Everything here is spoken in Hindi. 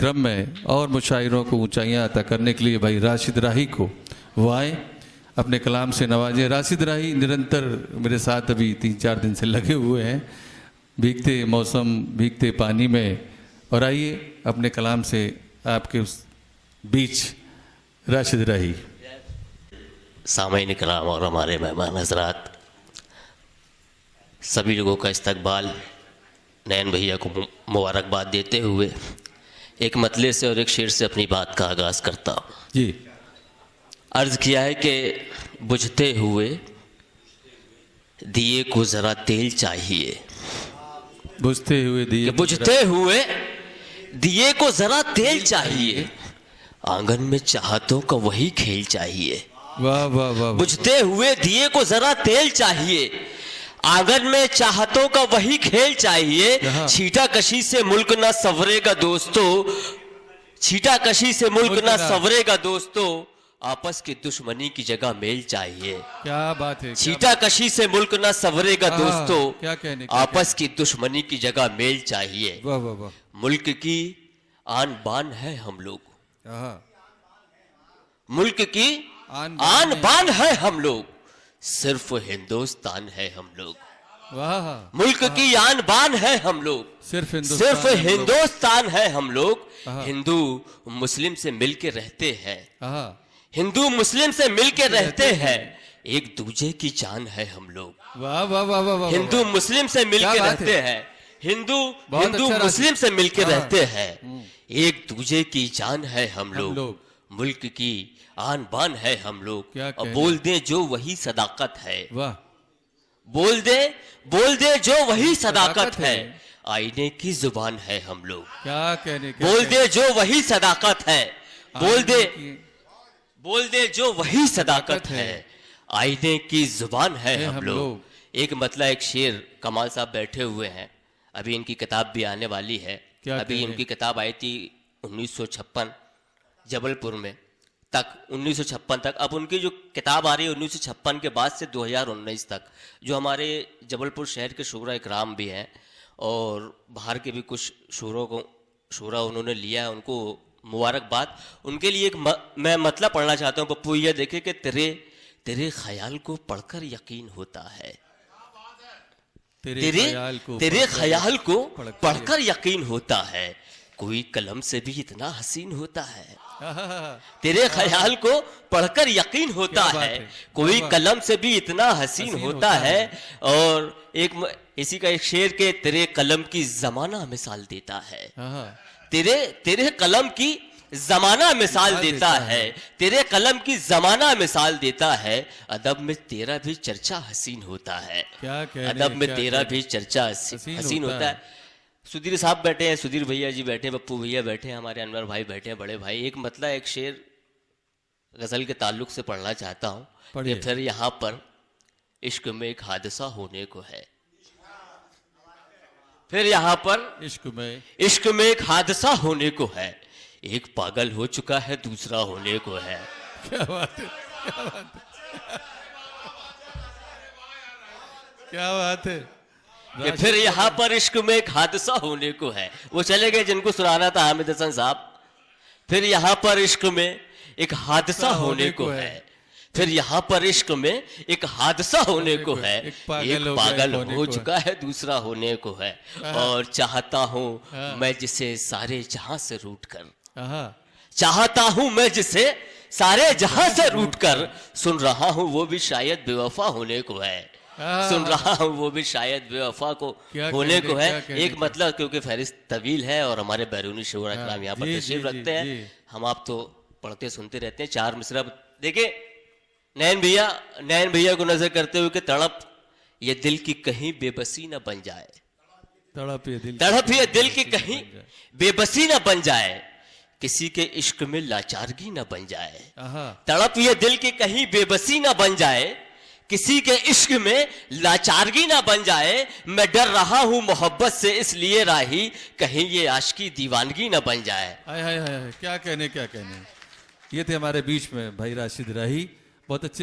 क्रम में और मुशायरों को ऊंचाइयां अता करने के लिए भाई राशिद राही को वो आए, अपने कलाम से नवाजें। राशिद राही निरंतर मेरे साथ अभी 3-4 दिन से लगे हुए हैं, भीगते मौसम भीगते पानी में। और आइए अपने कलाम से आपके उस बीच राशिद राही। सामईन कराम और हमारे मेहमान हजरात, सभी लोगों का इस्तकबाल नैन भैया को मुबारकबाद देते हुए एक मतले से और एक शेर से अपनी बात का आगाज़ करता हूँ जी। अर्ज़ किया है कि बुझते हुए दिए को ज़रा तेल चाहिए, बुझते हुए दिए, बुझते हुए दिए को ज़रा तेल चाहिए, आंगन में चाहतों का वही खेल चाहिए। वाह वाह वाह। बुझते हुए दिए को ज़रा तेल चाहिए, आंगन में चाहतों का वही खेल चाहिए। छीटा कशी से मुल्क ना संवरेगा दोस्तों, छीटा कशी से मुल्क ना संवरेगा दोस्तों, आपस की दुश्मनी की जगह मेल चाहिए। क्या बात है। छीटा कशी से मुल्क ना संवरेगा दोस्तों, क्या कहने, आपस की दुश्मनी की जगह मेल चाहिए। वाह वाह वाह। मुल्क की आन बान है हम लोग, मुल्क की आन बान है हम लोग, सिर्फ हिंदुस्तान है हम लोग। वाह। मुल्क की आन बान है हम लोग, सिर्फ हिंदुस्तान है हम लोग। हिंदू मुस्लिम से मिलके रहते हैं, हिंदू मुस्लिम से मिलके रहते हैं, एक दूजे की जान है हम लोग। वाह वाह वाह वाह। हिंदू मुस्लिम से मिलके रहते हैं, हिंदू मुस्लिम से मिलके रहते हैं, एक दूजे की जान है हम लोग। मुल्क की आन बान है हम लोग। अब बोल दे जो वही सदाकत है। वाह। बोल दे जो वही सदाकत है, आईने की जुबान है हम लोग। क्या कहने। बोल दे जो वही सदाकत है, बोल दे जो वही सदाकत है, आईने की जुबान है हम लोग। एक मतलब एक शेर, कमाल साहब बैठे हुए हैं, अभी इनकी किताब भी आने वाली है। अभी इनकी किताब आई थी 1956 जबलपुर में तक, 1956 तक। अब उनकी जो किताब आ रही है 1956 के बाद से 2019 तक, जो हमारे जबलपुर शहर के शूरा इकराम भी हैं और बाहर के भी कुछ शूरा उन्होंने लिया है, उनको मुबारकबाद। उनके लिए एक मैं मतलब पढ़ना चाहता हूँ पप्पू। ये देखे कि तेरे ख्याल को पढ़कर यकीन होता है, तेरे ख्याल को पढ़कर यकीन होता है, कोई कलम से भी इतना हसीन होता है। तेरे ख्याल को पढ़कर यकीन होता है, कोई कलम से भी इतना हसीन होता है। और एक इसी का एक शेर के, तेरे कलम की जमाना मिसाल देता है, तेरे कलम की जमाना मिसाल देता है, तेरे कलम की जमाना मिसाल देता है। अदब में तेरा भी चर्चा हसीन होता है, अदब में तेरा भी चर्चा हसीन होता है। सुधीर साहब बैठे हैं, सुधीर भैया जी बैठे हैं, पप्पू भैया बैठे हैं, हमारे अनवर भाई बैठे हैं, बड़े भाई। एक मतलब एक शेर गजल के ताल्लुक से पढ़ना चाहता हूँ कि फिर यहाँ पर इश्क में एक हादसा होने को है, फिर यहाँ पर इश्क में एक हादसा होने को है, एक पागल हो चुका है दूसरा होने को है। क्या बात है, क्या बात है, क्या बात है। कि फिर यहाँ पर इश्क में एक हादसा होने को है। वो चले गए जिनको सुनाना था हामिद हसन साहब। फिर यहाँ पर इश्क में एक हादसा होने को है, फिर यहाँ पर इश्क में एक हादसा होने को है, एक पागल हो चुका है दूसरा होने को है। और चाहता हूँ मैं जिसे सारे जहां से रूठ कर, चाहता हूँ मैं जिसे सारे जहां से रूठ कर, सुन रहा हूँ वो भी शायद बेवफा होने को है, सुन रहा हूँ वो भी शायद बेवफा को होने को है। एक मतलब, क्योंकि फहरिस्त तवील है और हमारे बैरूनी शोरा कलाम यहाँ पर तशरीफ रखते हैं, हम आप तो पढ़ते सुनते रहते हैं। 4 मिसरा देखिए, नैन भैया को नजर करते हुए कि तड़प ये दिल की कहीं बेबसी न बन जाए, तड़प ये दिल की कहीं बेबसी न बन जाए, किसी के इश्क में लाचारगी न बन जाए। तड़प ये दिल की कहीं बेबसी न बन जाए, किसी के इश्क में लाचारगी ना बन जाए। मैं डर रहा हूं मोहब्बत से इसलिए राही, कहीं ये आशिकी दीवानगी ना बन जाए। हाय हाय हाय, क्या कहने। ये थे हमारे बीच में भाई राशिद राही, बहुत अच्छे